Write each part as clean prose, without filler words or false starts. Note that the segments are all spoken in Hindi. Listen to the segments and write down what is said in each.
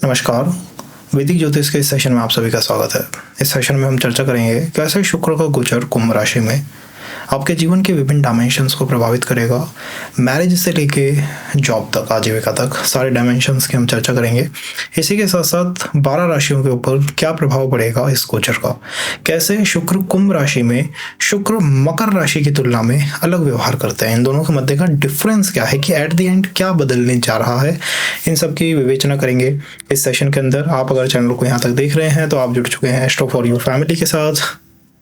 नमस्कार। वैदिक ज्योतिष के इस सेशन में आप सभी का स्वागत है। इस सेशन में हम चर्चा करेंगे कैसे शुक्र का गोचर कुंभ राशि में आपके जीवन के विभिन्न डायमेंशंस को प्रभावित करेगा। मैरिज से लेके जॉब तक, आजीविका तक, सारे डायमेंशंस की हम चर्चा करेंगे। इसी के साथ साथ 12 राशियों के ऊपर क्या प्रभाव पड़ेगा इस गोचर का, कैसे शुक्र कुंभ राशि में, शुक्र मकर राशि की तुलना में अलग व्यवहार करते हैं, इन दोनों के मध्य का डिफरेंस क्या है कि एट द एंड क्या बदलने जा रहा है, इन सब की विवेचना करेंगे इस सेशन के अंदर। आप अगर चैनल को यहाँ तक देख रहे हैं तो आप जुड़ चुके हैं एस्ट्रो फॉर योर फैमिली के साथ।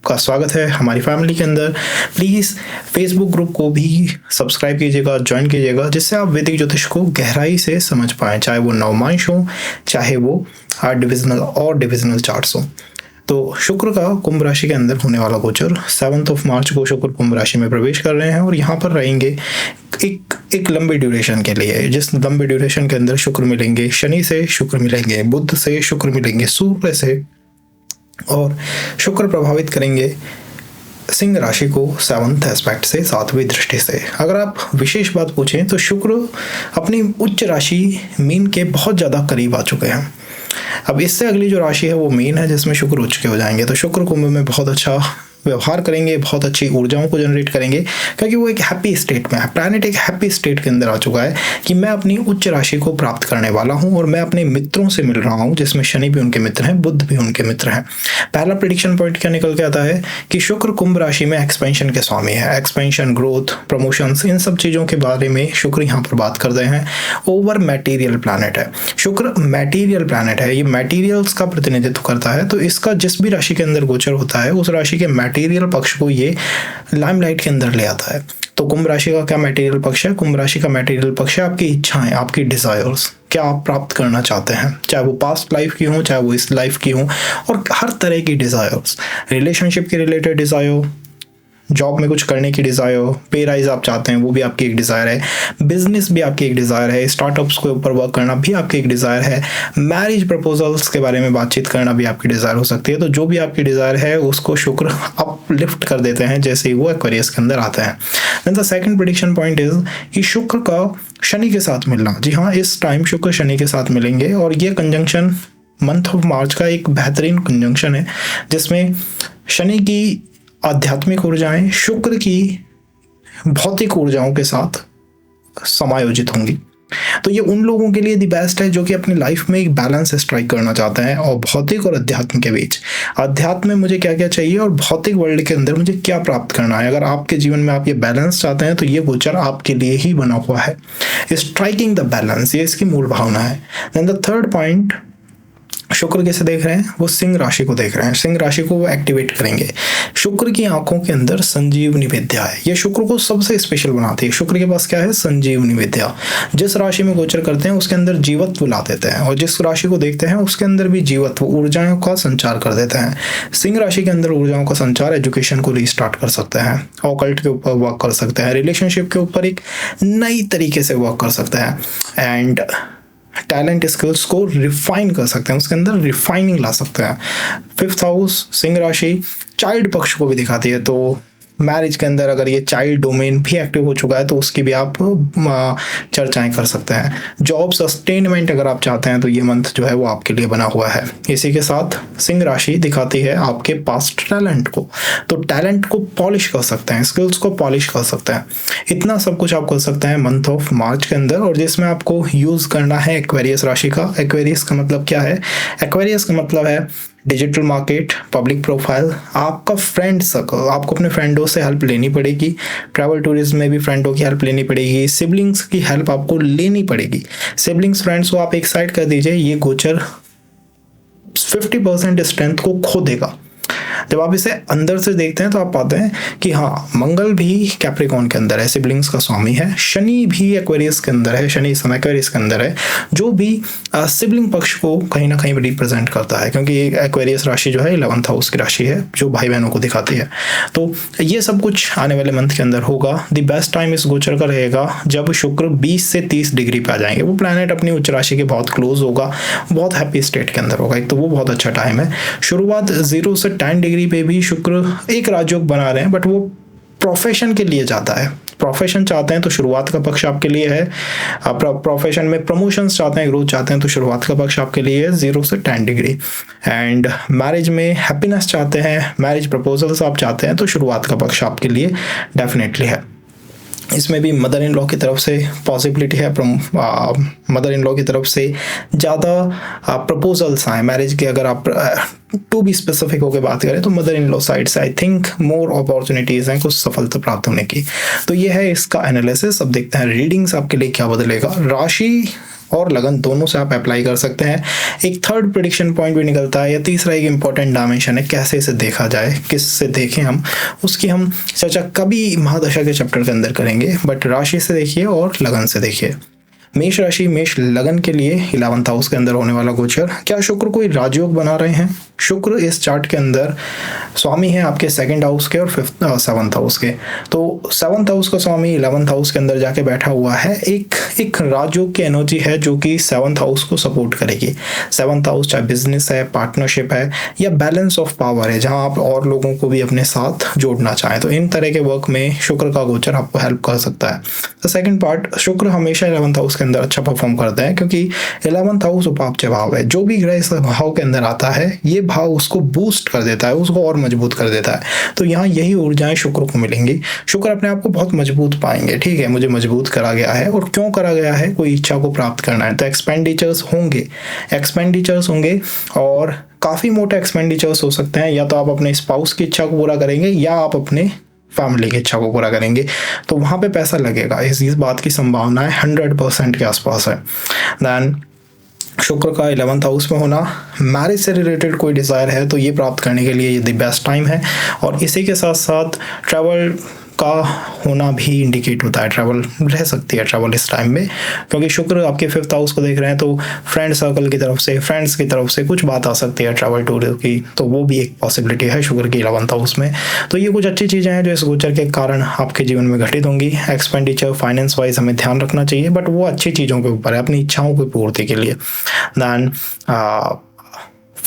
का स्वागत है हमारी फैमिली के अंदर। प्लीज़ फेसबुक ग्रुप को भी सब्सक्राइब कीजिएगा, ज्वाइन कीजिएगा, जिससे आप वैदिक ज्योतिष को गहराई से समझ पाएँ, चाहे वो नवमांश हो, चाहे वो डिविजनल और डिविजनल चार्ट्स हो। तो शुक्र का कुंभ राशि के अंदर होने वाला गोचर 7 मार्च को शुक्र कुंभ राशि में प्रवेश कर रहे हैं और यहाँ पर रहेंगे एक लंबी ड्यूरेशन के लिए, जिस लंबी ड्यूरेशन के अंदर शुक्र मिलेंगे, शनि से शुक्र मिलेंगे, बुध से शुक्र मिलेंगे, सूर्य से, और शुक्र प्रभावित करेंगे सिंह राशि को 7th एस्पेक्ट से, 7वीं दृष्टि से। अगर आप विशेष बात पूछें तो शुक्र अपनी उच्च राशि मीन के बहुत ज़्यादा करीब आ चुके हैं। अब इससे अगली जो राशि है वो मीन है, जिसमें शुक्र उच्च के हो जाएंगे। तो शुक्र कुंभ में बहुत अच्छा व्यवहार करेंगे, बहुत अच्छी ऊर्जाओं को जनरेट करेंगे, क्योंकि वो एक हैप्पी स्टेट में है। प्लैनेट एक हैप्पी स्टेट के अंदर आ चुका है कि मैं अपनी उच्च राशि को प्राप्त करने वाला हूं और मैं अपने मित्रों से मिल रहा हूं, जिसमें शनि भी उनके मित्र हैं, बुध भी उनके मित्र हैं। पहला प्रेडिक्शन पॉइंट क्या निकल के आता है कि शुक्र कुंभ राशि में एक्सपेंशन के स्वामी है। एक्सपेंशन, ग्रोथ, प्रमोशंस, इन सब चीज़ों के बारे में शुक्र यहाँ पर बात कर रहे हैं। ओवर मैटीरियल प्लैनेट है शुक्र, मैटीरियल प्लैनेट है, ये मैटीरियल्स का प्रतिनिधित्व करता है। तो इसका जिस भी राशि के अंदर गोचर होता है उस राशि के मटेरियल पक्ष को ये लाइमलाइट के अंदर ले आता है। तो कुंभ राशि का क्या मटेरियल पक्ष है? कुंभ राशि का मटेरियल पक्ष है आपकी इच्छाएं, आपकी डिजायर्स, क्या आप प्राप्त करना चाहते हैं, चाहे वो पास्ट लाइफ की हो, चाहे वो इस लाइफ की हो, और हर तरह की डिजायर्स, रिलेशनशिप के रिलेटेड डिजायर, जॉब में कुछ करने की डिज़ायर, पे राइज आप चाहते हैं वो भी आपकी एक डिज़ायर है, बिजनेस भी आपकी एक डिज़ायर है, स्टार्टअप्स के ऊपर वर्क करना भी आपकी एक डिज़ायर है, मैरिज प्रपोजल्स के बारे में बातचीत करना भी आपकी डिज़ायर हो सकती है। तो जो भी आपकी डिज़ायर है उसको शुक्र अपलिफ्ट कर देते हैं जैसे ही वो एक्वेरियस के अंदर आते हैं। Then the second prediction point is कि शुक्र का शनि के साथ मिलना। जी हाँ, इस टाइम शुक्र शनि के साथ मिलेंगे और ये कंजंक्शन मंथ ऑफ मार्च का एक बेहतरीन कंजंक्शन है, जिसमें शनि की आध्यात्मिक ऊर्जाएं शुक्र की भौतिक ऊर्जाओं के साथ समायोजित होंगी। तो ये उन लोगों के लिए दी बेस्ट है जो कि अपनी लाइफ में एक बैलेंस स्ट्राइक करना चाहते हैं और भौतिक और अध्यात्म के बीच। अध्यात्म में मुझे क्या क्या चाहिए और भौतिक वर्ल्ड के अंदर मुझे क्या प्राप्त करना है। अगर आपके जीवन में आप ये बैलेंस चाहते हैं तो ये गोचर आपके लिए ही बना हुआ है। स्ट्राइकिंग द बैलेंस, ये इसकी मूल भावना है। देन द थर्ड पॉइंट, शुक्र कैसे देख रहे हैं? वो सिंह राशि को देख रहे हैं। सिंह राशि को वो एक्टिवेट करेंगे। शुक्र की आंखों के अंदर संजीवनी विद्या है, ये शुक्र को सबसे स्पेशल बनाती है। शुक्र के पास क्या है? संजीवनी विद्या। जिस राशि में गोचर करते हैं उसके अंदर जीवत्व ला देते हैं और जिस राशि को देखते हैं उसके अंदर भी जीवत्व, ऊर्जाओं का संचार कर देते हैं। सिंह राशि के अंदर ऊर्जाओं का संचार एजुकेशन को रीस्टार्ट कर सकते हैं, ऑकल्ट के ऊपर वर्क कर सकते हैं, रिलेशनशिप के ऊपर एक नई तरीके से वर्क कर सकते हैं, एंड टैलेंट स्किल्स को रिफाइन कर सकते हैं, उसके अंदर रिफाइनिंग ला सकते हैं। 5th हाउस सिंह राशि चाइल्ड पक्ष को भी दिखाती है। तो मैरिज के अंदर अगर ये चाइल्ड डोमेन भी एक्टिव हो चुका है तो उसकी भी आप चर्चाएं कर सकते हैं। जॉब सस्टेनमेंट अगर आप चाहते हैं तो ये मंथ जो है वो आपके लिए बना हुआ है। इसी के साथ सिंह राशि दिखाती है आपके पास्ट टैलेंट को, तो टैलेंट को पॉलिश कर सकते हैं, स्किल्स को पॉलिश कर सकते हैं। इतना सब कुछ आप कर सकते हैं मंथ ऑफ मार्च के अंदर, और जिसमें आपको यूज करना है एक्वेरियस राशि का। एक्वेरियस का मतलब क्या है? एक्वेरियस का मतलब है डिजिटल मार्केट, पब्लिक प्रोफाइल, आपका फ्रेंड सर्कल। आपको अपने फ्रेंडों से हेल्प लेनी पड़ेगी, ट्रैवल टूरिज्म में भी फ्रेंडों की हेल्प लेनी पड़ेगी, सिबलिंग्स की हेल्प आपको लेनी पड़ेगी। सिबलिंग्स फ्रेंड्स को आप एक साइड कर दीजिए, ये गोचर 50% स्ट्रेंथ को खो देगा। जब आप इसे अंदर से देखते हैं तो आप पाते हैं कि हाँ, मंगल भी कैप्रिकॉर्न के अंदर है, सिबलिंग्स का स्वामी है, शनि भी एक्वेरियस के अंदर है, शनि समय एक्वेरियस के अंदर है, जो भी सिबलिंग पक्ष को कहीं ना कहीं रिप्रेजेंट करता है, क्योंकि एक्वेरियस राशि जो है 11th हाउस की राशि है जो भाई बहनों को दिखाती है। तो ये सब कुछ आने वाले मंथ के अंदर होगा। द बेस्ट टाइम इस गोचर का रहेगा जब शुक्र 20 से 30 डिग्री पे आ जाएंगे। वो प्लैनेट अपनी उच्च राशि के बहुत क्लोज होगा, बहुत हैप्पी स्टेट के अंदर होगा, एक तो वो बहुत अच्छा टाइम है। शुरुआत 0 से 10 डिग्री पे भी शुक्र एक राजयोग बना रहे हैं, बट वो प्रोफेशन के लिए जाता है। प्रोफेशन चाहते हैं तो शुरुआत का पक्ष आपके लिए है। आप प्रोफेशन में प्रमोशंस चाहते हैं, ग्रोथ चाहते हैं तो शुरुआत का पक्ष आपके लिए है 0 से 10 डिग्री। एंड मैरिज में हैप्पीनेस चाहते हैं, मैरिज प्रपोजल्स आप चाहते हैं तो शुरुआत का पक्ष आपके लिए डेफिनेटली है। इसमें भी मदर इन लॉ की तरफ से पॉसिबिलिटी है, मदर इन लॉ की तरफ से ज़्यादा प्रपोजल्स आए मैरिज के। अगर आप टू बी स्पेसिफिक होकर बात करें तो मदर इन लॉ साइड से आई थिंक मोर अपॉर्चुनिटीज़ हैं कुछ सफलता प्राप्त होने की। तो ये है इसका एनालिसिस। अब देखते हैं रीडिंग्स आपके लिए क्या बदलेगा। राशि और लगन दोनों से आप अप्लाई कर सकते हैं। एक थर्ड प्रेडिक्शन पॉइंट भी निकलता है, या तीसरा एक इंपॉर्टेंट डायमेंशन है, कैसे इसे देखा जाए, किस से देखें हम, उसकी हम चर्चा कभी महादशा के चैप्टर के अंदर करेंगे। बट राशि से देखिए और लगन से देखिए। मेष राशि, मेष लगन के लिए 11th हाउस के अंदर होने वाला गोचर। क्या शुक्र कोई राजयोग बना रहे हैं? शुक्र इस चार्ट के अंदर स्वामी है आपके 2nd हाउस के और 7th हाउस के। तो 7th हाउस का स्वामी 11th हाउस के अंदर जाके बैठा हुआ है। एक राजयोग की एनर्जी है जो कि 7th हाउस को सपोर्ट करेगी। 7th हाउस चाहे बिजनेस है, पार्टनरशिप है, या बैलेंस ऑफ पावर है, जहां आप और लोगों को भी अपने साथ जोड़ना चाहें, तो इन तरह के वर्क में शुक्र का गोचर आपको हेल्प कर सकता है। तो सेकंड पार्ट, शुक्र हमेशा 11th हाउस के अंदर अच्छा परफॉर्म करते हैं, क्योंकि 11th हाउस उपापचय भाव है। जो भी ग्रह इस भाव के अंदर आता है, ये भाव उसको बूस्ट कर देता है, उसको और मजबूत कर देता है। तो यहाँ यही ऊर्जाएं शुक्र को मिलेंगी। शुक्र अपने आप को बहुत मजबूत पाएंगे। ठीक है, मुझे मजबूत करा गया है, और क्यों करा गया है? कोई इच्छा को प्राप्त करना है, तो एक्सपेंडिचर्स होंगे और काफ़ी मोटे एक्सपेंडिचर्स हो सकते हैं। या तो आप अपने स्पाउस की इच्छा को पूरा करेंगे, या आप अपने फैमिली की इच्छा को पूरा करेंगे, तो वहाँ पे पैसा लगेगा। इस बात की संभावना 100% के आसपास है। देन शुक्र का 11th हाउस में होना, मैरिज से रिलेटेड कोई डिज़ायर है तो ये प्राप्त करने के लिए ये द बेस्ट टाइम है। और इसी के साथ साथ ट्रैवल का होना भी इंडिकेट होता है। ट्रैवल रह सकती है ट्रैवल इस टाइम में, क्योंकि शुक्र आपके 5th हाउस को देख रहे हैं, तो फ्रेंड सर्कल की तरफ से, फ्रेंड्स की तरफ से कुछ बात आ सकती है ट्रैवल टूर की, तो वो भी एक पॉसिबिलिटी है शुक्र की 11th हाउस में। तो ये कुछ अच्छी चीज़ें हैं जो इस गोचर के कारण आपके जीवन में घटित होंगी। एक्सपेंडिचर फाइनेंस वाइज हमें ध्यान रखना चाहिए, बट वो अच्छी चीज़ों के ऊपर है, अपनी इच्छाओं की पूर्ति के लिए। दैन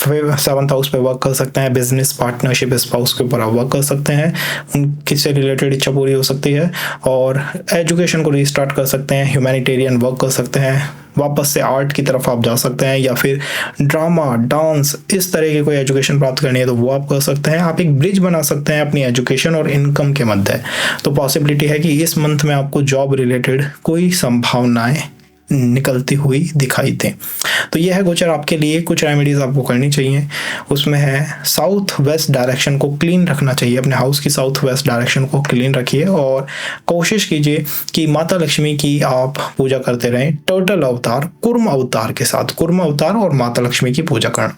7th हाउस पे वर्क कर सकते हैं। बिजनेस, पार्टनरशिप, स्पाउस के ऊपर आप वर्क कर सकते हैं, उनकी से रिलेटेड इच्छा पूरी हो सकती है। और एजुकेशन को रीस्टार्ट कर सकते हैं, ह्यूमैनिटेरियन वर्क कर सकते हैं, वापस से आर्ट की तरफ आप जा सकते हैं, या फिर ड्रामा, डांस, इस तरह की कोई एजुकेशन प्राप्त करनी है तो वो आप कर सकते हैं। आप एक ब्रिज बना सकते हैं अपनी एजुकेशन और इनकम के मध्य। तो पॉसिबिलिटी है कि इस मंथ में आपको जॉब रिलेटेड कोई संभावनाएं निकलती हुई दिखाई दें। तो यह है गोचर आपके लिए। कुछ रेमेडीज आपको करनी चाहिए, उसमें है साउथ वेस्ट डायरेक्शन को क्लीन रखना चाहिए। अपने हाउस की साउथ वेस्ट डायरेक्शन को क्लीन रखिए, और कोशिश कीजिए कि माता लक्ष्मी की आप पूजा करते रहें टर्टल अवतार, कुर्म अवतार के साथ, कुर्म अवतार और माता लक्ष्मी की पूजा करना।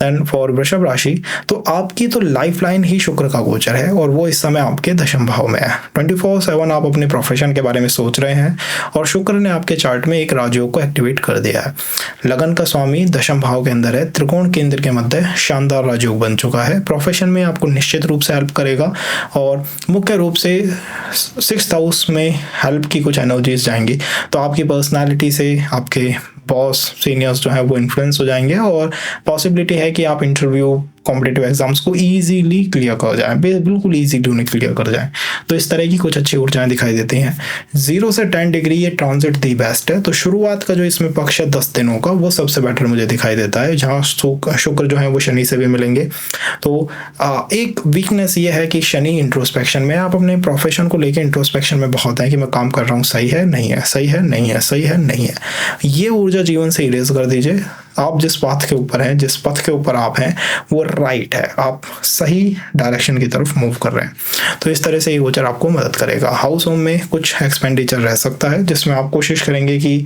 देन फॉर वृषभ राशि, तो आपकी तो लाइफ लाइन ही शुक्र का गोचर है, और वो इस समय आपके 10th भाव में है। 24/7 आप अपने प्रोफेशन के बारे में सोच रहे हैं, और शुक्र ने आपके चार्ट में एक राजयोग को एक्टिवेट कर दिया है। लगन का स्वामी 10th भाव के अंदर है, त्रिकोण केंद्र के मध्य शानदार राजयोग बन चुका है। प्रोफेशन में आपको निश्चित रूप से हेल्प करेगा, और मुख्य रूप से 6th हाउस में हेल्प की कुछ एनर्जीज जाएंगी। तो आपकी पर्सनालिटी से आपके बॉस, सीनियर्स जो है वो इन्फ्लुएंस हो जाएंगे, और पॉसिबिलिटी है कि आप इंटरव्यू, कॉम्पिटिटिव एग्जाम्स को इजीली क्लियर कर जाएं, बिल्कुल इजीली उन्हें क्लियर कर जाएं। तो इस तरह की कुछ अच्छी ऊर्जाएं दिखाई देती हैं। 0 से 10 डिग्री ये ट्रांजिट दी बेस्ट है। तो शुरुआत का जो इसमें पक्ष है 10 दिनों का, वो सबसे बेटर मुझे दिखाई देता है, जहाँ शुक्र जो है वो शनि से भी मिलेंगे। तो एक वीकनेस ये है कि शनि इंट्रोस्पेक्शन में, आप अपने प्रोफेशन को लेकर इंट्रोस्पेक्शन में बहुत है कि मैं काम कर रहा हूँ, सही है नहीं है, सही है नहीं है, सही है नहीं है। ये ऊर्जा जीवन से इरेज कर दीजिए। आप जिस पाथ के ऊपर हैं, जिस पथ के ऊपर आप हैं, वो राइट है, आप सही डायरेक्शन की तरफ मूव कर रहे हैं। तो इस तरह से ये गोचर आपको मदद करेगा। हाउस होम में कुछ एक्सपेंडिचर रह सकता है, जिसमें आप कोशिश करेंगे कि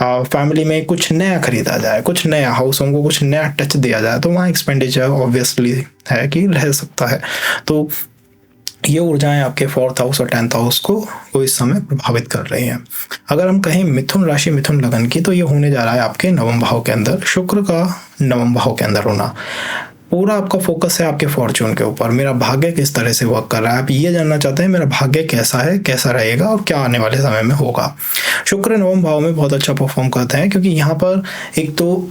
फैमिली में कुछ नया खरीदा जाए, कुछ नया, हाउस होम को कुछ नया टच दिया जाए, तो वहाँ एक्सपेंडिचर ऑब्वियसली है कि रह सकता है। तो ये ऊर्जाएं आपके 4th हाउस और 10th हाउस को इस समय प्रभावित कर रही हैं। अगर हम कहें मिथुन राशि, मिथुन लगन की, तो ये होने जा रहा है आपके 9वें भाव के अंदर, शुक्र का 9वें भाव के अंदर होना। पूरा आपका फोकस है आपके फॉर्चून के ऊपर, मेरा भाग्य किस तरह से वर्क कर रहा है। आप ये जानना चाहते हैं मेरा भाग्य कैसा है, कैसा रहेगा, और क्या आने वाले समय में होगा। शुक्र 9वें भाव में बहुत अच्छा परफॉर्म करते हैं, क्योंकि यहाँ पर एक तो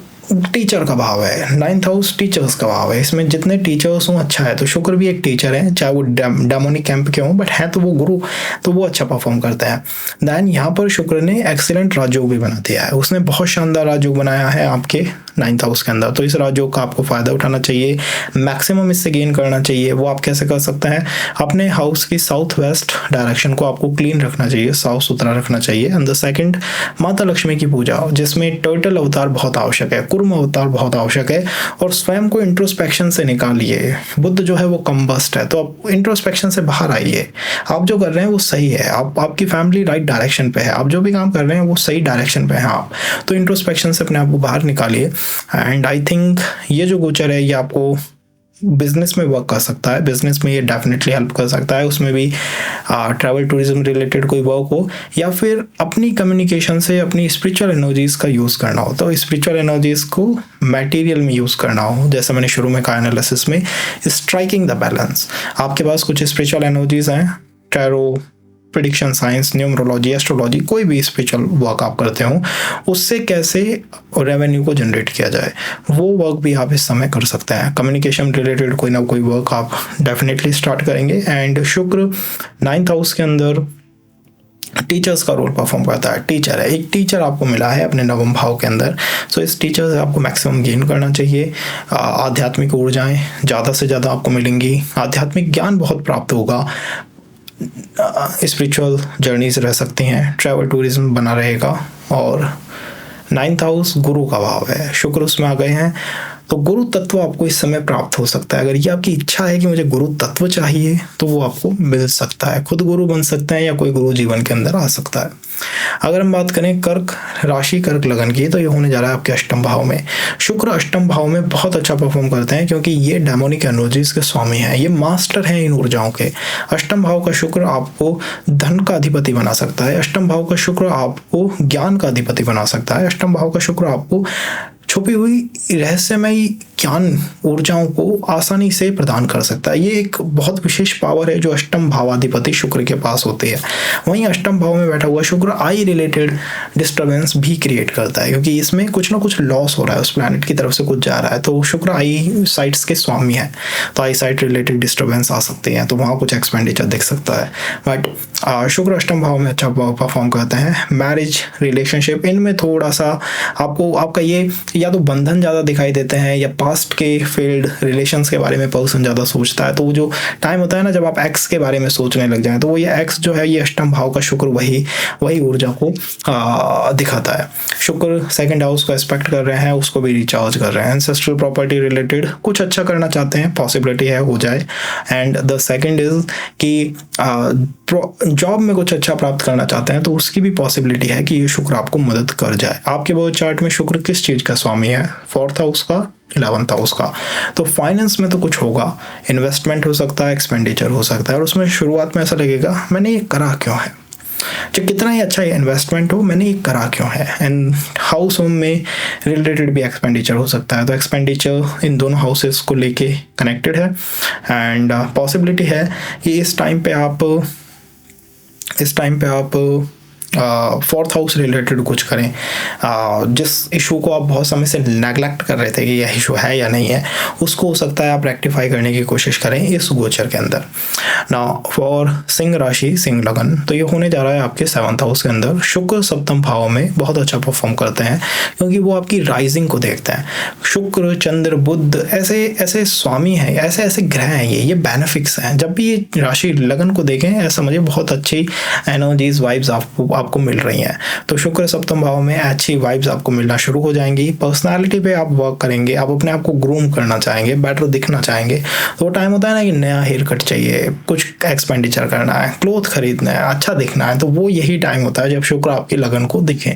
टीचर का भाव है, 9th हाउस टीचर्स का भाव है, इसमें जितने टीचर्स हों अच्छा है। तो शुक्र भी एक टीचर है, चाहे वो डेमोनिक कैंप के हों, बट है तो वो गुरु, तो वो अच्छा परफॉर्म करते हैं। देन यहाँ पर शुक्र ने एक्सीलेंट राजयोग भी बना दिया है, उसने बहुत शानदार राजयोग बनाया है आपके 9th हाउस के अंदर। तो इस राजयोग का आपको फायदा उठाना चाहिए, मैक्सिमम इससे गेन करना चाहिए। वो आप कैसे कर सकते हैं, अपने हाउस की साउथ वेस्ट डायरेक्शन को आपको क्लीन रखना चाहिए, साफ सुथरा रखना चाहिए। एंड द सेकंड, माता लक्ष्मी की पूजा, जिसमें टर्टल अवतार बहुत आवश्यक है, कुर्म अवतार बहुत आवश्यक है, और स्वयं को इंट्रोस्पेक्शन से निकालिए। बुद्ध जो है वो कम्बस्ट है, तो आप इंट्रोस्पेक्शन से बाहर आइए। आप जो कर रहे हैं वो सही है, आपकी फैमिली राइट डायरेक्शन पे है, आप जो भी काम कर रहे हैं वो सही डायरेक्शन पे हैं आप, तो इंट्रोस्पेक्शन से अपने आप को बाहर निकालिए। एंड आई थिंक ये जो गोचर है ये आपको बिजनेस में वर्क कर सकता है, बिजनेस में ये डेफिनेटली हेल्प कर सकता है। उसमें भी ट्रैवल टूरिज्म रिलेटेड कोई वर्क हो, या फिर अपनी कम्युनिकेशन से अपनी स्पिरिचुअल एनर्जीज का यूज़ करना हो, तो स्पिरिचुअल एनर्जीज को मटेरियल में यूज़ करना हो। जैसे मैंने शुरू में कहा एनालिसिस में, स्ट्राइकिंग द बैलेंस। आपके पास कुछ स्पिरिचुअल एनर्जीज हैं, tarot, prediction science, numerology, astrology, कोई भी स्पिरिचुअल वर्क आप करते हो, उससे कैसे रेवेन्यू को जनरेट किया जाए, वो वर्क भी आप इस समय कर सकते हैं। कम्युनिकेशन रिलेटेड कोई ना कोई वर्क आप डेफिनेटली स्टार्ट करेंगे। एंड शुक्र 9th हाउस के अंदर टीचर्स का रोल परफॉर्म करता है, टीचर है, एक टीचर आपको मिला है अपने 9वें भाव के अंदर। सो इस टीचर से आपको मैक्सिमम गेन करना चाहिए। आध्यात्मिक ऊर्जाएं ज़्यादा से ज़्यादा आपको मिलेंगी, आध्यात्मिक ज्ञान बहुत प्राप्त होगा, स्पिरिचुअल जर्नीज रह सकती हैं, ट्रैवल टूरिज्म बना रहेगा। और 9th हाउस गुरु का भाव है, शुक्र उसमें आ गए हैं, तो गुरु तत्व आपको इस समय प्राप्त हो सकता है। अगर ये आपकी इच्छा है कि मुझे गुरु तत्व चाहिए, तो वो आपको मिल सकता है, खुद गुरु बन सकते हैं या कोई गुरु जीवन के अंदर आ सकता है। अगर हम बात करें कर्क राशि, कर्क लगन की, तो ये होने जा रहा है आपके 8म भाव में। शुक्र 8म भाव में बहुत अच्छा परफॉर्म करते हैं, क्योंकि ये डेमोनिक एनर्जीज के स्वामी हैं, ये मास्टर हैं इन ऊर्जाओं के। 8म भाव का शुक्र आपको धन का अधिपति बना सकता है, 8म भाव का शुक्र आपको ज्ञान का अधिपति बना सकता है, 8म भाव का शुक्र आपको छुपी हुई रहस्यमयी ज्ञान ऊर्जाओं को आसानी से प्रदान कर सकता है। ये एक बहुत विशेष पावर है जो 8म भावाधिपति शुक्र के पास होती है। वहीं 8म भाव में बैठा हुआ शुक्र आई रिलेटेड डिस्टर्बेंस भी क्रिएट करता है, क्योंकि इसमें कुछ ना कुछ लॉस हो रहा है, उस प्लैनेट की तरफ से कुछ जा रहा है। तो शुक्र आई साइट्स के स्वामी है, तो आई साइट रिलेटेड डिस्टर्बेंस आ सकते हैं, तो वहाँ कुछ एक्सपेंडिचर दिख सकता है। बट शुक्र 8म भाव में अच्छा परफॉर्म करते हैं। मैरिज, रिलेशनशिप, इनमें थोड़ा सा आपको आपका ये या तो बंधन ज़्यादा दिखाई देते हैं, या पास्ट के फेल्ड रिलेशंस के बारे में पर्सन ज़्यादा सोचता है। तो वो जो टाइम होता है ना जब आप एक्स के बारे में सोचने लग जाएं, तो वो ये एक्स जो है, ये 8म भाव का शुक्र वही ऊर्जा को दिखाता है। शुक्र 2nd हाउस को एस्पेक्ट कर रहे हैं, उसको भी रिचार्ज कर रहे हैं। एंसेस्ट्रल प्रॉपर्टी रिलेटेड कुछ अच्छा करना चाहते हैं, पॉसिबिलिटी है हो जाए। एंड द सेकंड इज कि जॉब में कुछ अच्छा प्राप्त करना चाहते हैं, तो उसकी भी पॉसिबिलिटी है कि ये शुक्र आपको मदद कर जाए। आपके बर्थ चार्ट में शुक्र किस चीज़ का स्वामी है, 4th हाउस का, 11th हाउस का। तो फाइनेंस में तो कुछ होगा, इन्वेस्टमेंट हो सकता है, एक्सपेंडिचर हो सकता है, और उसमें शुरुआत में ऐसा लगेगा मैंने ये करा क्यों है, चाहे कितना ही अच्छा इन्वेस्टमेंट हो, मैंने ये करा क्यों है। एंड हाउस होम में रिलेटेड भी एक्सपेंडिचर हो सकता है, तो एक्सपेंडिचर इन दोनों हाउसेस को लेके कनेक्टेड है। एंड पॉसिबिलिटी है कि इस टाइम पे आप 4th हाउस रिलेटेड कुछ करें। जिस इशू को आप बहुत समय से नेगलेक्ट कर रहे थे कि यह इशू है या नहीं है, उसको हो सकता है आप रेक्टिफाई करने की कोशिश करें इस गोचर के अंदर। नाउ फॉर सिंह राशि, सिंह लगन, तो ये होने जा रहा है आपके 7th हाउस के अंदर। शुक्र 7म भाव में बहुत अच्छा परफॉर्म करते हैं, क्योंकि वो आपकी राइजिंग को देखते हैं। शुक्र, चंद्र, बुध ऐसे स्वामी हैं, ऐसे ग्रह हैं, ये बेनिफिक्स हैं। जब भी ये राशि लगन को देखें, ऐसा मुझे बहुत अच्छी एनर्जीज, वाइब्स आपको मिल रही हैं। तो शुक्र 7म भाव में अच्छी वाइब्स आपको मिलना शुरू हो जाएंगी। पर्सनालिटी पे आप वर्क करेंगे, आप अपने आप को ग्रूम करना चाहेंगे, बेटर दिखना चाहेंगे। तो वो टाइम होता है ना कि नया हेयर कट चाहिए, कुछ एक्सपेंडिचर करना है, क्लोथ खरीदना है, अच्छा दिखना है, तो वो यही टाइम होता है जब शुक्र आपकी लगन को दिखे।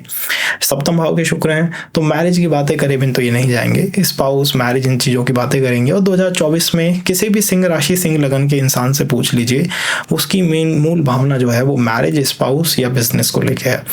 7म भाव के शुक्र हैं, तो मैरिज की बातें करें बिन तो ये नहीं जाएंगे, स्पाउस, मैरिज, इन चीज़ों की बातें करेंगे। और 2024 में किसी भी सिंह राशि, सिंह लगन के इंसान से पूछ लीजिए, उसकी मूल भावना जो है वो मैरिज, स्पाउस या बिजनेस को लेके है।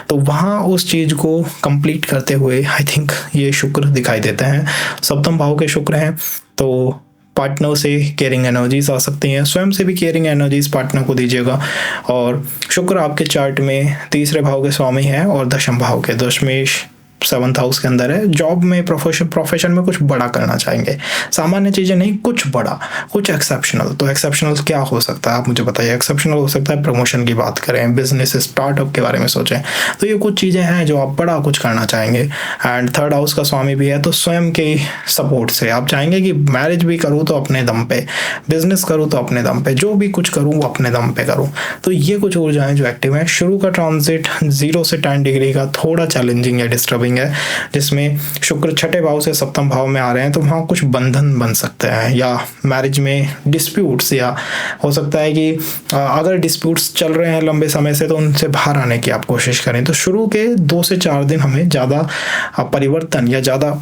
तो वहाँ उस चीज़ को कंप्लीट करते हुए आई थिंक ये शुक्र दिखाई देते हैं। 7म भाव के शुक्र हैं, तो पार्टनर से केयरिंग एनर्जीज आ सकती हैं, स्वयं से भी केयरिंग एनर्जीज पार्टनर को दीजिएगा। और शुक्र आपके चार्ट में 3रे भाव के स्वामी हैं और 10म भाव के, दशमेश, 7th हाउस के अंदर है, जॉब में प्रोफेशन में कुछ बड़ा करना चाहेंगे, सामान्य चीज़ें नहीं, कुछ बड़ा, कुछ एक्सेप्शनल। तो एक्सेप्शनल क्या हो सकता है आप मुझे बताइए। एक्सेप्शनल हो सकता है प्रमोशन की बात करें, बिजनेस स्टार्टअप के बारे में सोचें, तो ये कुछ चीज़ें हैं जो आप बड़ा कुछ करना चाहेंगे। एंड 3rd हाउस का स्वामी भी है, तो स्वयं के सपोर्ट से आप चाहेंगे कि मैरिज भी करूँ तो अपने दम पे, बिजनेस करूँ तो अपने दम पे, जो भी कुछ करूँ वो अपने दम पे करूँ। तो ये कुछ ऊर्जाएं जो एक्टिव हैं। शुरू का ट्रांजिट 0 से 10 डिग्री का थोड़ा चैलेंजिंग या डिस्टर्बिंग है, जिसमें शुक्र 6ठे भाव से 7th भाव में आ रहे हैं, तो वहाँ कुछ बंधन बन सकते हैं, या मैरिज में डिस्प्यूट्स, या हो सकता है कि अगर डिस्प्यूट्स चल रहे हैं लंबे समय से तो उनसे बाहर आने की आप कोशिश करें। तो शुरू के 2 से 4 दिन हमें ज़्यादा परिवर्तन या ज़्यादा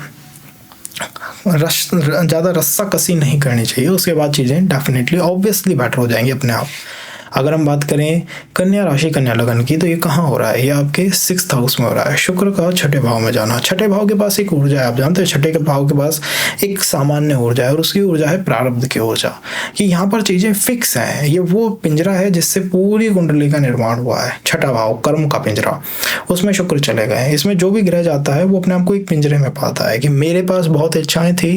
रस्साकसी नहीं करनी चाहिए, उसके बाद चीज़ें डेफिनेटली ऑब्वियसली बेटर हो जाएंगी अपने आप। अगर हम बात करें कन्या राशि कन्या लगन की, तो ये कहाँ हो रहा है, ये आपके 6th हाउस में हो रहा है। शुक्र का 6ठे भाव में जाना, 6ठे भाव के पास एक ऊर्जा है, आप जानते हैं 6ठे के भाव के पास एक सामान्य ऊर्जा है, और उसकी ऊर्जा है प्रारब्ध की ऊर्जा, कि यहाँ पर चीज़ें फिक्स हैं। ये वो पिंजरा है जिससे पूरी कुंडली का निर्माण हुआ है, 6ठा भाव कर्म का पिंजरा, उसमें शुक्र चले गए हैं। इसमें जो भी ग्रह जाता है वो अपने आप को एक पिंजरे में पाता है कि मेरे पास बहुत इच्छाएं थी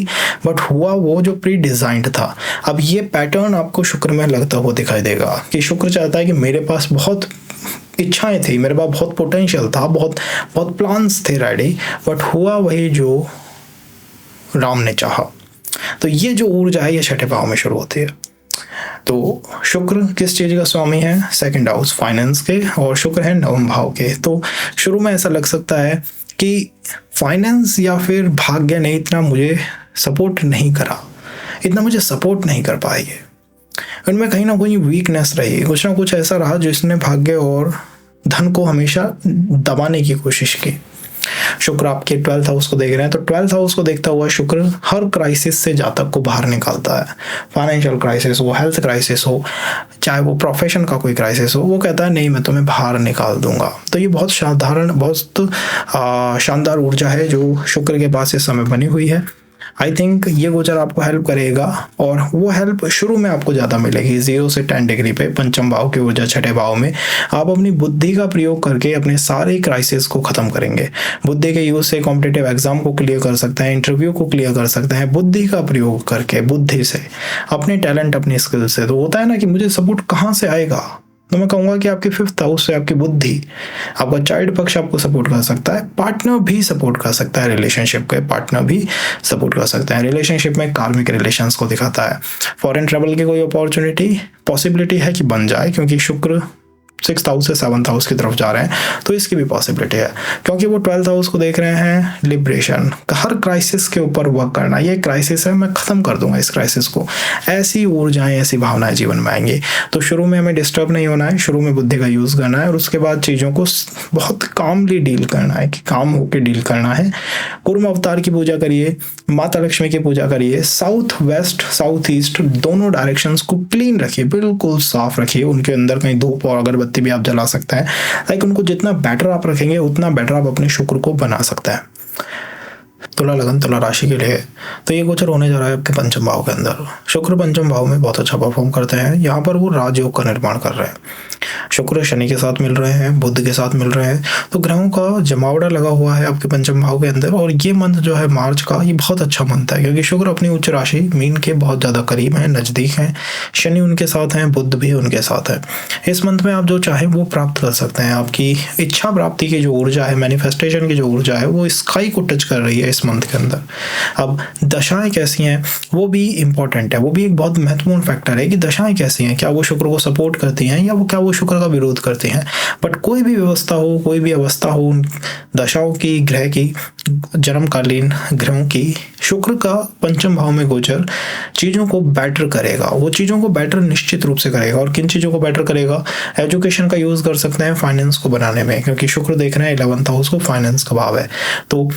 बट हुआ वो जो प्री डिजाइंड था। अब ये पैटर्न आपको शुक्र में लगता हुआ दिखाई देगा कि शुक्र चाहता है कि मेरे पास बहुत इच्छाएं थी, मेरे पास बहुत पोटेंशियल था, बहुत बहुत प्लान्स थे रेडी, बट हुआ वही जो राम ने चाहा। तो ये जो ऊर्जा है ये 6ठे भाव में शुरू होती है। तो शुक्र किस चीज का स्वामी है, 2nd हाउस फाइनेंस के, और शुक्र है 9वें भाव के। तो शुरू में ऐसा लग सकता है कि फाइनेंस या फिर भाग्य ने इतना मुझे सपोर्ट नहीं करा, इतना मुझे सपोर्ट नहीं कर पाई है, उनमें कहीं ना कहीं वीकनेस रही, कुछ ना कुछ ऐसा रहा जिसने भाग्य और धन को हमेशा दबाने की कोशिश की। शुक्र आपके 12th हाउस को देख रहे हैं, तो 12th हाउस को देखता हुआ शुक्र हर क्राइसिस से जातक को बाहर निकालता है। फाइनेंशियल क्राइसिस हो, हेल्थ क्राइसिस हो, चाहे वो प्रोफेशन का कोई क्राइसिस हो, वो कहता है नहीं मैं तुम्हें बाहर निकाल दूंगा। तो ये बहुत शानदार ऊर्जा है जो शुक्र के पास इस समय बनी हुई है। आई थिंक ये गोचर आपको हेल्प करेगा, और वो हेल्प शुरू में आपको ज़्यादा मिलेगी। 0 से 10 डिग्री पे 5th भाव की ऊर्जा 6ठे भाव में आप अपनी बुद्धि का प्रयोग करके अपने सारे क्राइसिस को ख़त्म करेंगे। बुद्धि के यूज से कॉम्पिटिटिव एग्जाम को क्लियर कर सकते हैं, इंटरव्यू को क्लियर कर सकते हैं, बुद्धि का प्रयोग करके, बुद्धि से, अपने टैलेंट, अपनी स्किल से। तो होता है ना कि मुझे सपोर्ट कहाँ से आएगा, तो मैं कहूँगा कि आपके 5th हाउस से आपकी बुद्धि, आपका चाइल्ड पक्ष आपको सपोर्ट कर सकता है, पार्टनर भी सपोर्ट कर सकता है, रिलेशनशिप के पार्टनर भी सपोर्ट कर सकते हैं। रिलेशनशिप में कार्मिक रिलेशंस को दिखाता है। फॉरेन ट्रैवल की कोई अपॉर्चुनिटी पॉसिबिलिटी है कि बन जाए, क्योंकि शुक्र 6th हाउस से 7th हाउस की तरफ जा रहे हैं, तो इसकी भी पॉसिबिलिटी है, क्योंकि वो 12th हाउस को देख रहे हैं। लिबरेशन, हर क्राइसिस के ऊपर वर्क करना, ये क्राइसिस है मैं खत्म कर दूंगा इस क्राइसिस को, ऐसी ऊर्जाएं, ऐसी भावनाएं जीवन में आएंगी। तो शुरू में हमें डिस्टर्ब नहीं होना है, शुरू में बुद्धि का यूज करना है, और उसके बाद चीज़ों को बहुत कामली डील करना है, कि काम होकर डील करना है। कुर्म अवतार की पूजा करिए, माता लक्ष्मी की पूजा करिए, साउथ वेस्ट साउथ ईस्ट दोनों डायरेक्शंस को क्लीन रखिए, बिल्कुल साफ रखिए, उनके अंदर कहीं धूप और अगरबत्ती भी आप जला सकते हैं। लाइक उनको जितना बेटर आप रखेंगे उतना बेटर आप अपने शुक्र को बना सकते हैं। तुला लगन, तुला राशि के लिए तो ये गोचर होने जा रहा है आपके 5th भाव के अंदर। शुक्र 5th भाव में बहुत अच्छा परफॉर्म करते हैं, यहाँ पर वो राजयोग का निर्माण कर रहे हैं। शुक्र शनि के साथ मिल रहे हैं, बुध के साथ मिल रहे हैं, तो ग्रहों का जमावड़ा लगा हुआ है आपके 5th भाव के अंदर। और ये मंथ जो है मार्च का, ये बहुत अच्छा मंथ है, क्योंकि शुक्र अपनी उच्च राशि मीन के बहुत ज़्यादा करीब है, नज़दीक हैं, शनि उनके साथ हैं, बुध भी उनके साथ है। इस मंथ में आप जो चाहें वो प्राप्त कर सकते हैं। आपकी इच्छा प्राप्ति की जो ऊर्जा है, मैनिफेस्टेशन की जो ऊर्जा है, वो स्काई को टच कर रही है इस मंथ के अंदर। अब दशाएं कैसी हैं वो भी इंपॉर्टेंट है, वो भी एक बहुत महत्वपूर्ण फैक्टर है कि दशाएं कैसी हैं, क्या वो शुक्र को सपोर्ट करती हैं या वो क्या वो शुक्र का विरोध करती हैं। बट कोई भी व्यवस्था हो, कोई भी अवस्था हो, दशाओं की, ग्रह की, जन्मकालीन ग्रहों की, शुक्र का 5th भाव में गोचर चीज़ों को बेटर करेगा। वो चीज़ों को बेटर निश्चित रूप से करेगा। और किन चीज़ों को बेटर करेगा? एजुकेशन का यूज़ कर सकते हैं फाइनेंस को बनाने में, क्योंकि शुक्र देख रहे हैं 11th हाउस को, फाइनेंस का भाव है। तो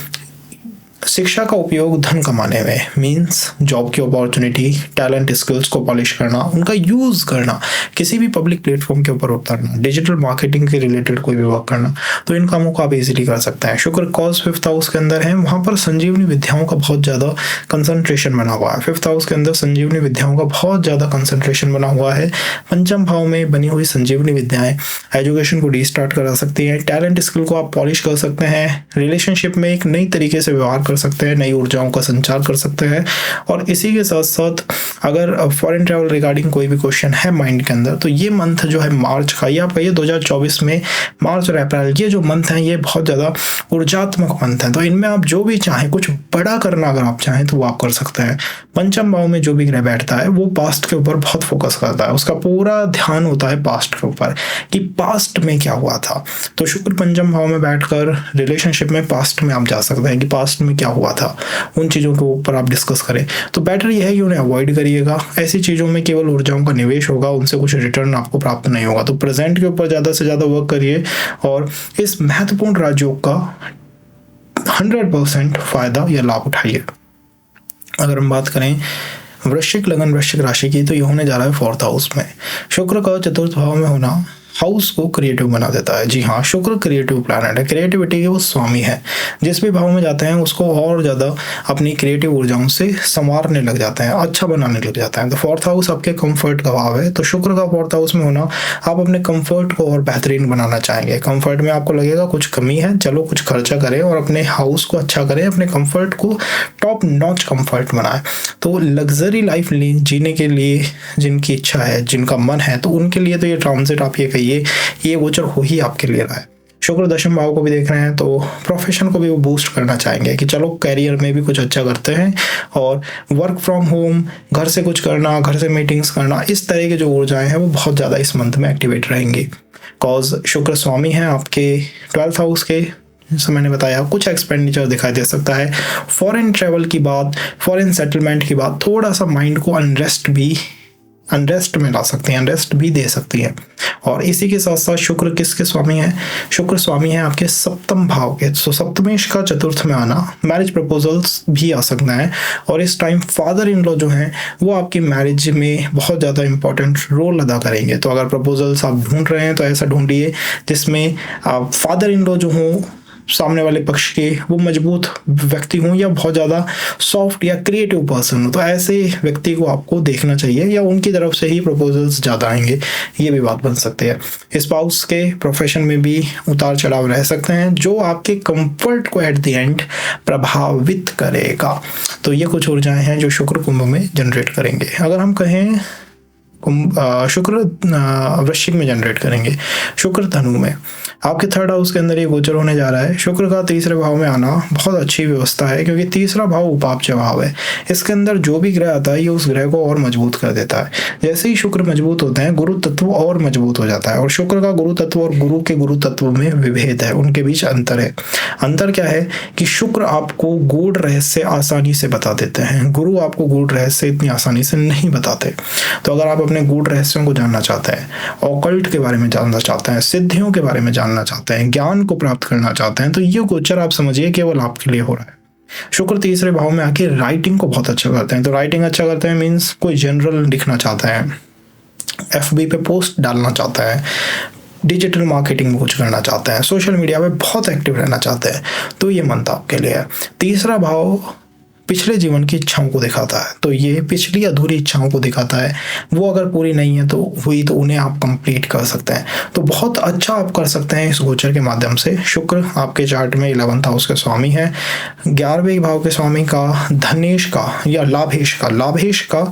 शिक्षा का उपयोग धन कमाने में मीन्स जॉब की अपॉर्चुनिटी, टैलेंट, स्किल्स को पॉलिश करना, उनका यूज करना, किसी भी पब्लिक प्लेटफॉर्म के ऊपर उतरना, डिजिटल मार्केटिंग के रिलेटेड कोई भी वर्क करना, तो इन कामों को आप इजीली कर सकते हैं। शुक्र कॉज 5th हाउस के अंदर है, वहां पर संजीवनी विद्याओं का बहुत ज्यादा कंसंट्रेशन बना हुआ है। 5th हाउस के अंदर संजीवनी विद्याओं का बहुत ज्यादा कंसंट्रेशन बना हुआ है। पंचम भाव में बनी हुई संजीवनी विद्याएं एजुकेशन को रीस्टार्ट करा सकती हैं, टैलेंट स्किल को आप पॉलिश कर सकते हैं, रिलेशनशिप में एक नई तरीके से व्यवहार कर सकते हैं, नई ऊर्जाओं का संचार कर सकते हैं। और इसी के साथ साथ अगर फॉरेन ट्रैवल रिगार्डिंग कोई भी क्वेश्चन है माइंड के अंदर, तो ये मंथ जो है मार्च का, ये आप कहिए 2024 में मार्च और अप्रैल, ये जो मंथ है ये बहुत ज़्यादा ऊर्जात्मक मंथ है। तो इनमें आप जो भी चाहें, कुछ बड़ा करना अगर आप चाहें तो वो आप कर सकते हैं। पंचम भाव में जो भी ग्रह बैठता है वो पास्ट के ऊपर बहुत फोकस करता है, उसका पूरा ध्यान होता है पास्ट के ऊपर कि पास्ट में क्या हुआ था। तो शुक्र पंचम भाव में बैठकर रिलेशनशिप में पास्ट में आप जा सकते हैं कि पास्ट में क्या हुआ था, उन चीज़ों के ऊपर आप डिस्कस करें। तो बेटर यह है कि उन्हें अवॉइड करिएगा, ऐसी चीज़ों में केवल ऊर्जाओं का निवेश होगा, उनसे कुछ रिटर्न आपको प्राप्त नहीं होगा। तो प्रेजेंट के ऊपर ज़्यादा से ज़्यादा वर्क करिए और इस महत्वपूर्ण राजयोग का 100% फायदा या लाभ उठाइए। अगर हम बात करें वृश्चिक लगन वृश्चिक राशि की, तो ये होने जा रहा है 4th हाउस में। शुक्र का 4th भाव में होना हाउस को क्रिएटिव बना देता है। जी हाँ, शुक्र क्रिएटिव प्लैनेट है, क्रिएटिविटी के वो स्वामी है। जिस भी भाव में जाते हैं उसको और ज़्यादा अपनी क्रिएटिव ऊर्जाओं से संवारने लग जाते हैं, अच्छा बनाने लग जाते हैं। तो 4th हाउस आपके कंफर्ट का भाव है, तो शुक्र का 4th हाउस में होना आप अपने कंफर्ट को और बेहतरीन बनाना चाहेंगे। कंफर्ट में आपको लगेगा कुछ कमी है, चलो कुछ खर्चा करें और अपने हाउस को अच्छा करें, अपने कंफर्ट को टॉप नॉच कंफर्ट बनाएं। तो लग्जरी लाइफ जीने के लिए जिनकी इच्छा है, जिनका मन है, तो उनके लिए तो ये ट्रांजिट आप ये कहिए ये गोचर हो ही आपके लिए रहा है। शुक्र दशम भाव को भी देख रहे हैं तो प्रोफेशन को भी वो बूस्ट करना चाहेंगे कि चलो कैरियर में भी कुछ अच्छा करते हैं और वर्क फ्रॉम होम, घर से कुछ करना, घर से मीटिंग्स करना, इस तरह की जो ऊर्जाएं हैं वो बहुत ज़्यादा इस मंथ में एक्टिवेट रहेंगी। कॉज शुक्र स्वामी हैं आपके 12th हाउस के, जैसे मैंने बताया कुछ एक्सपेंडिचर दिखाई दे सकता है। फॉरेन ट्रैवल की बात, फॉरेन सेटलमेंट की बात थोड़ा सा माइंड को अनरेस्ट में ला सकती हैं, अनरेस्ट भी दे सकती है। और इसी के साथ साथ शुक्र किसके स्वामी हैं? शुक्र स्वामी हैं आपके 7th भाव के। तो सप्तमेश का 4th में आना, मैरिज प्रपोजल्स भी आ सकता है। और इस टाइम फादर इन लॉ जो हैं वो आपकी मैरिज में बहुत ज़्यादा इंपॉर्टेंट रोल अदा करेंगे। तो अगर प्रपोजल्स आप ढूंढ रहे हैं तो ऐसा ढूंढिए जिसमें फादर इन लॉ जो हों सामने वाले पक्ष के वो मजबूत व्यक्ति हों या बहुत ज़्यादा सॉफ्ट या क्रिएटिव पर्सन हो। तो ऐसे व्यक्ति को आपको देखना चाहिए या उनकी तरफ से ही प्रपोजल्स ज़्यादा आएंगे, ये भी बात बन सकती है। स्पाउस के प्रोफेशन में भी उतार चढ़ाव रह सकते हैं जो आपके कंफर्ट को एट द एंड प्रभावित करेगा। तो ये कुछ ऊर्जाएं हैं जो शुक्र कुंभ में जनरेट करेंगे। अगर हम कहें शुक्र वृश्चिक में जनरेट करेंगे, शुक्र धनु में आपके 3rd हाउस के अंदर ये गोचर होने जा रहा है। शुक्र का 3रे भाव में आना बहुत अच्छी व्यवस्था है क्योंकि 3रा भाव उपापचय भाव है। इसके अंदर जो भी ग्रह आता है ये उस ग्रह को और मजबूत कर देता है। जैसे ही शुक्र मजबूत होते हैं गुरु तत्व और मजबूत हो जाता है। और शुक्र का गुरु तत्व और गुरु के गुरु तत्व में विभेद है, उनके बीच अंतर है। अंतर क्या है कि शुक्र आपको गूढ़ रहस्य आसानी से बता देते हैं, गुरु आपको गूढ़ रहस्य इतनी आसानी से नहीं बताते। तो अगर आप अपने गूढ़ रहस्यों को जानना चाहते हैं, ऑकल्ट के बारे में जानना चाहते हैं, सिद्धियों के बारे में जानना चाहते हैं, ज्ञान को प्राप्त करना चाहते हैं, तो ये गोचर आप समझिए केवल आपके लिए हो रहा है। शुक्र 3रे भाव में आके राइटिंग को बहुत अच्छा करते हैं। तो राइटिंग अच्छा करते हैं मीन्स कोई जनरल लिखना चाहता है, FB पे पोस्ट डालना चाहता है, डिजिटल मार्केटिंग में कुछ करना चाहते हैं, सोशल मीडिया पे बहुत एक्टिव रहना चाहते हैं, तो ये मंथ आपके लिए है। 3रा भाव पिछले जीवन की इच्छाओं को दिखाता है, तो ये पिछली अधूरी इच्छाओं को दिखाता है। वो अगर पूरी नहीं है तो हुई तो उन्हें आप कंप्लीट कर सकते हैं। तो बहुत अच्छा आप कर सकते हैं इस गोचर के माध्यम से। शुक्र आपके चार्ट में 11th हाउस के स्वामी है, 11वें भाव के स्वामी का धनेश का या लाभेश का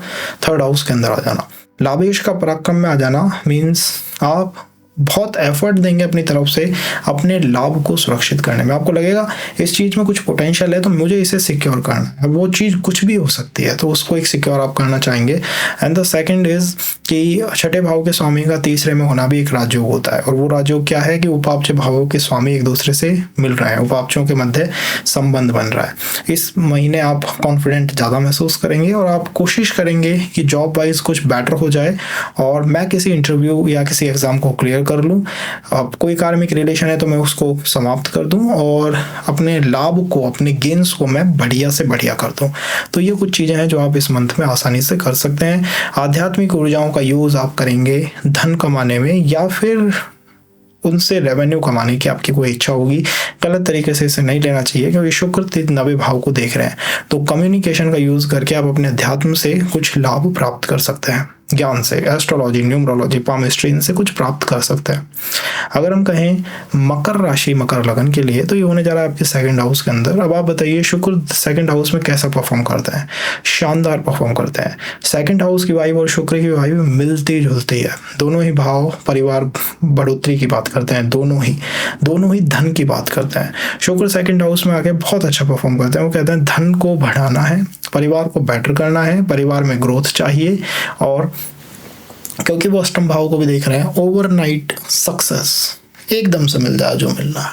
3rd हाउस के अंदर आ जाना, लाभेश का पराक्रम में आ जाना मीन्स आप बहुत एफर्ट देंगे अपनी तरफ से अपने लाभ को सुरक्षित करने में। आपको लगेगा इस चीज़ में कुछ पोटेंशियल है तो मुझे इसे सिक्योर करना है। वो चीज़ कुछ भी हो सकती है तो उसको एक सिक्योर आप करना चाहेंगे। एंड द सेकंड इज कि 6ठे भाव के स्वामी का 3रे में होना भी एक राजयोग होता है। और वो राजयोग क्या है कि उपापचय भावों के स्वामी एक दूसरे से मिल रहे हैं, उपापचयों के मध्य संबंध बन रहा है। इस महीने आप कॉन्फिडेंट ज़्यादा महसूस करेंगे और आप कोशिश करेंगे कि जॉब वाइज कुछ बेटर हो जाए और मैं किसी इंटरव्यू या किसी एग्जाम को क्लियर कर लूँ, अब कोई कार्मिक रिलेशन है तो मैं उसको समाप्त कर दूँ और अपने लाभ को, अपने गेन्स को मैं बढ़िया से बढ़िया कर दूँ। तो ये कुछ चीज़ें हैं जो आप इस मंथ में आसानी से कर सकते हैं। आध्यात्मिक ऊर्जाओं का यूज़ आप करेंगे धन कमाने में या फिर उनसे रेवेन्यू कमाने की आपकी कोई इच्छा होगी। गलत तरीके से इसे नहीं लेना चाहिए क्योंकि शुक्र 9वें भाव को देख रहे हैं, तो कम्युनिकेशन का यूज़ करके आप अपने अध्यात्म से कुछ लाभ प्राप्त कर सकते हैं। ज्ञान से, एस्ट्रोलॉजी, न्यूमरोलॉजी, पामिस्ट्री, इनसे कुछ प्राप्त कर सकते हैं। अगर हम कहें मकर राशि, मकर लगन के लिए, तो ये होने जा रहा है आपके सेकंड हाउस के अंदर। अब आप बताइए शुक्र सेकंड हाउस में कैसा परफॉर्म करता है? शानदार परफॉर्म करता है। सेकंड हाउस की वाइब और शुक्र की वाइब मिलती जुलती है। दोनों ही भाव परिवार बढ़ोतरी की बात करते हैं, दोनों ही धन की बात करते हैं। शुक्र सेकंड हाउस में आके बहुत अच्छा परफॉर्म करते हैं। वो कहते हैं धन को बढ़ाना है, परिवार को बेटर करना है, परिवार में ग्रोथ चाहिए, और क्योंकि वो अष्टम भाव को भी देख रहे हैं, ओवरनाइट सक्सेस एकदम से मिल जाए जो मिलना है,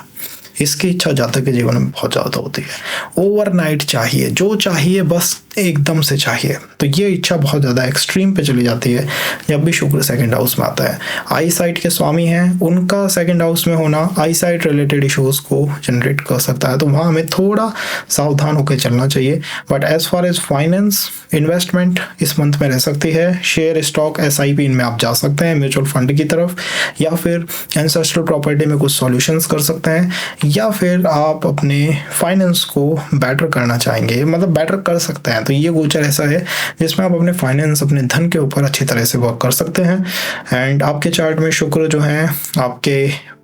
इसकी इच्छा जातक के जीवन में बहुत ज़्यादा होती है। ओवरनाइट चाहिए, जो चाहिए बस एकदम से चाहिए, तो ये इच्छा बहुत ज़्यादा एक्सट्रीम पे चली जाती है जब भी शुक्र सेकंड हाउस में आता है। आई साइट के स्वामी हैं, उनका सेकंड हाउस में होना आई साइट रिलेटेड इश्यूज को जनरेट कर सकता है, तो वहाँ हमें थोड़ा सावधान होकर चलना चाहिए। But as far as finance, investment इस मंथ में रह सकती है। शेयर, स्टॉक, SIP इनमें आप जा सकते हैं, म्यूचुअल फंड की तरफ, या फिर एंसेस्ट्रल प्रॉपर्टी में कुछ सॉल्यूशंस कर सकते हैं, या फिर आप अपने फाइनेंस को बेटर करना चाहेंगे, मतलब बेटर कर सकते हैं। तो ये गोचर ऐसा है जिसमें आप अपने फाइनेंस, अपने धन के ऊपर अच्छी तरह से वर्क कर सकते हैं। एंड आपके चार्ट में शुक्र जो है आपके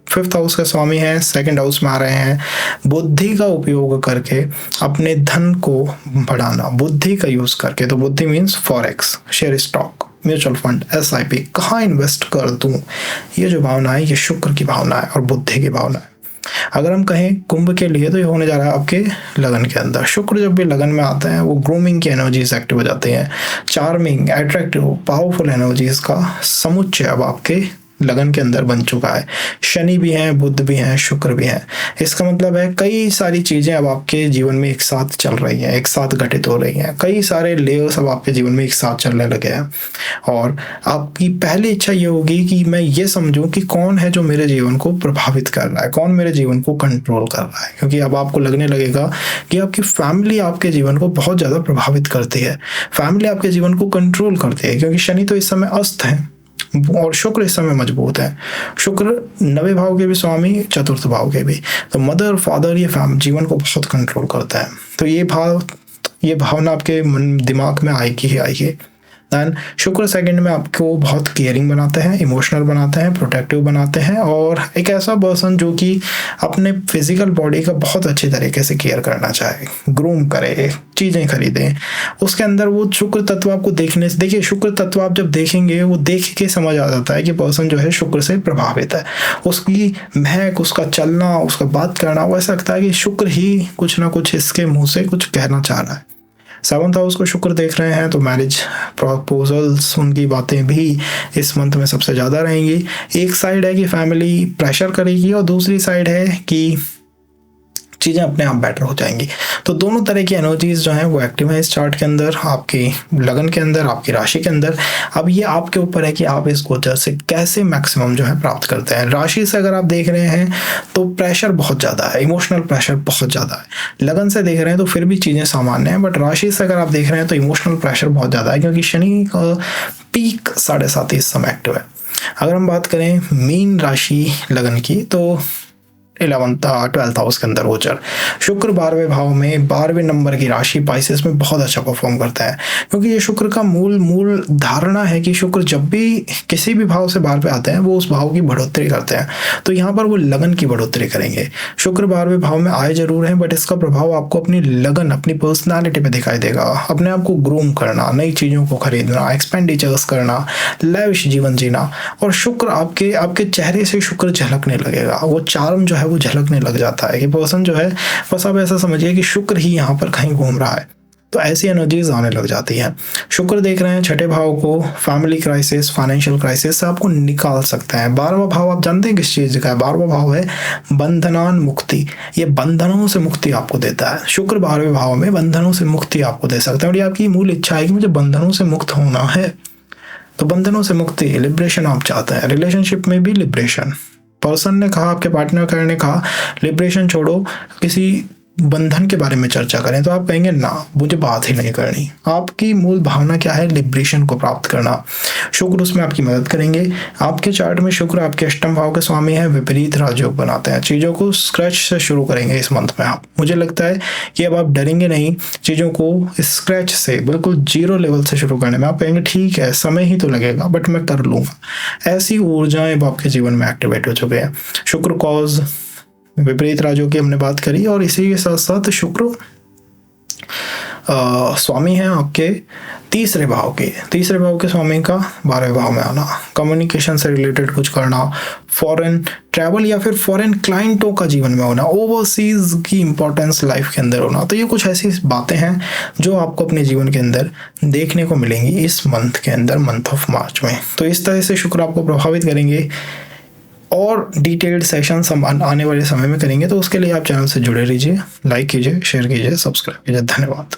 5th हाउस के स्वामी हैं, सेकंड हाउस में आ रहे हैं। बुद्धि का उपयोग करके अपने धन को बढ़ाना, बुद्धि का यूज करके, तो बुद्धि means forex, share, stock, mutual fund, SIP, कहाँ इन्वेस्ट कर दूं, ये जो भावना है ये शुक्र की भावना है और बुद्धि की भावना है। अगर हम कहें कुंभ के लिए, तो ये होने जा रहा है आपके लगन के अंदर। शुक्र जब भी लगन में आता है वो ग्रूमिंग की एनर्जीज एक्टिव हो जाती हैं। चार्मिंग, अट्रैक्टिव, पावरफुल एनर्जीज का समुच्चय अब आपके लगन के अंदर बन चुका है। शनि भी हैं, बुध भी हैं, शुक्र भी हैं। इसका मतलब है कई सारी चीज़ें अब आपके जीवन में एक साथ चल रही हैं, एक साथ घटित हो रही हैं। कई सारे लेयर्स अब आपके जीवन में एक साथ चलने लगे हैं, और आपकी पहली इच्छा ये होगी कि मैं ये समझूं कि कौन है जो मेरे जीवन को प्रभावित कर रहा है, कौन मेरे जीवन को कंट्रोल कर रहा है। क्योंकि अब आपको लगने लगेगा कि आपकी फैमिली आपके जीवन को बहुत ज़्यादा प्रभावित करती है, फैमिली आपके जीवन को कंट्रोल करती है। क्योंकि शनि तो इस समय अस्त है और शुक्र इस समय मजबूत है। शुक्र 9वें भाव के भी स्वामी, 4th भाव के भी, तो मदर, फादर, ये जीवन को बहुत कंट्रोल करता है। तो ये भावना आपके मन, दिमाग में आएगी ही आएगी। दैन शुक्र सेकंड में आपको बहुत केयरिंग बनाते हैं, इमोशनल बनाते हैं, प्रोटेक्टिव बनाते हैं, और एक ऐसा पर्सन जो कि अपने फिजिकल बॉडी का बहुत अच्छे तरीके से केयर करना चाहे, ग्रूम करे, चीज़ें खरीदें, उसके अंदर वो शुक्र तत्व आपको देखने से, देखिए शुक्र तत्व आप जब देखेंगे वो देख के समझ आ जाता है कि पर्सन जो है शुक्र से प्रभावित है। उसकी महक, उसका चलना, उसका बात करना, वो ऐसा लगता है कि शुक्र ही कुछ ना कुछ इसके मुंह से कुछ कहना चाह रहा है। 7th हाउस को शुक्र देख रहे हैं, तो मैरिज प्रपोजल्स, उनकी बातें भी इस मंथ में सबसे ज़्यादा रहेंगी। एक साइड है कि फैमिली प्रेशर करेगी और दूसरी साइड है कि चीज़ें अपने आप बेटर हो जाएंगी। तो दोनों तरह की एनर्जीज जो हैं वो एक्टिव हैं इस चार्ट के अंदर, आपकी लगन के अंदर, आपकी राशि के अंदर। अब ये आपके ऊपर है कि आप इस गोचर से कैसे मैक्सिमम जो है प्राप्त करते हैं। राशि से अगर आप देख रहे हैं तो प्रेशर बहुत ज़्यादा है, इमोशनल प्रेशर बहुत ज़्यादा है। लगन से देख रहे हैं तो फिर भी चीज़ें सामान्य हैं, बट राशि से अगर आप देख रहे हैं तो इमोशनल प्रेशर बहुत ज़्यादा है, क्योंकि शनि का पीक 7:30 इस समय एक्टिव है। अगर हम बात करें मीन राशि लगन की, तो 12th हाउस के अंदर गोचर शुक्र 12वें भाव में 12वें नंबर की राशि पाइसेस में बहुत अच्छा परफॉर्म करता है, क्योंकि ये शुक्र का मूल धारणा है कि शुक्र जब भी किसी भी भाव से 12 पे आते हैं वो उस भाव की बढ़ोतरी करते हैं। तो यहाँ पर वो लगन की बढ़ोतरी करेंगे। शुक्र 12वें भाव में आए जरूर हैं, बट इसका प्रभाव आपको अपनी लगन, अपनी पर्सनैलिटी पे दिखाई देगा। अपने आप को ग्रूम करना, नई चीज़ों को खरीदना, एक्सपेंडिचर्स करना, लैविश जीवन जीना, और शुक्र आपके चेहरे से शुक्र झलकने लगेगा। वो चार्म जो है वो झलकने लग जाता है कि पर्सन जो है, बस आप ऐसा समझिए कि शुक्र ही यहाँ पर कहीं घूम रहा है। तो ऐसी एनर्जीज आने लग जाती हैं। शुक्र देख रहे हैं 6ठे भाव को, फैमिली क्राइसिस, फाइनेंशियल क्राइसिस से आपको निकाल सकते हैं। 12वां भाव आप जानते हैं किस चीज़ का है? 12वां भाव है बंधनान मुक्ति। ये बंधनों से मुक्ति आपको देता है। शुक्र 12वें भाव में बंधनों से मुक्ति आपको दे सकता है, और ये आपकी मूल इच्छा है कि मुझे बंधनों से मुक्त होना है। तो बंधनों से मुक्ति, लिबरेशन आप चाहते हैं। रिलेशनशिप में भी लिबरेशन, पर्सन ने कहा, आपके पार्टनर ने कहा लिबरेशन छोड़ो, किसी बंधन के बारे में चर्चा करें, तो आप कहेंगे ना, मुझे बात ही नहीं करनी। आपकी मूल भावना क्या है? लिबरेशन को प्राप्त करना। शुक्र उसमें आपकी मदद करेंगे। आपके चार्ट में शुक्र आपके अष्टम भाव के स्वामी है, विपरीत राजयोग बनाते हैं। चीजों को स्क्रैच से शुरू करेंगे इस मंथ में आप। मुझे लगता है कि अब आप डरेंगे नहीं चीजों को स्क्रैच से, बिल्कुल जीरो लेवल से शुरू करने में। आप कहेंगे ठीक है, समय ही तो लगेगा बट मैं कर लूंगा। ऐसी ऊर्जाएं अब आपके जीवन में एक्टिवेट हो चुके हैं। शुक्र कॉज, विपरीत राजयोग की हमने बात करी, और इसी के साथ साथ शुक्र स्वामी है आपके तीसरे भाव के स्वामी का 12वें भाव में आना, कम्युनिकेशन से रिलेटेड कुछ करना, फॉरेन ट्रैवल या फिर फॉरेन क्लाइंटों का जीवन में होना, ओवरसीज की इंपॉर्टेंस लाइफ के अंदर होना। तो ये कुछ ऐसी बातें हैं जो आपको अपने जीवन के अंदर देखने को मिलेंगी इस मंथ के अंदर, मंथ ऑफ मार्च में। तो इस तरह से शुक्र आपको प्रभावित करेंगे, और डिटेल्ड सेशंस हम आने वाले समय में करेंगे। तो उसके लिए आप चैनल से जुड़े रहिए, लाइक कीजिए, शेयर कीजिए, सब्सक्राइब कीजिए। धन्यवाद।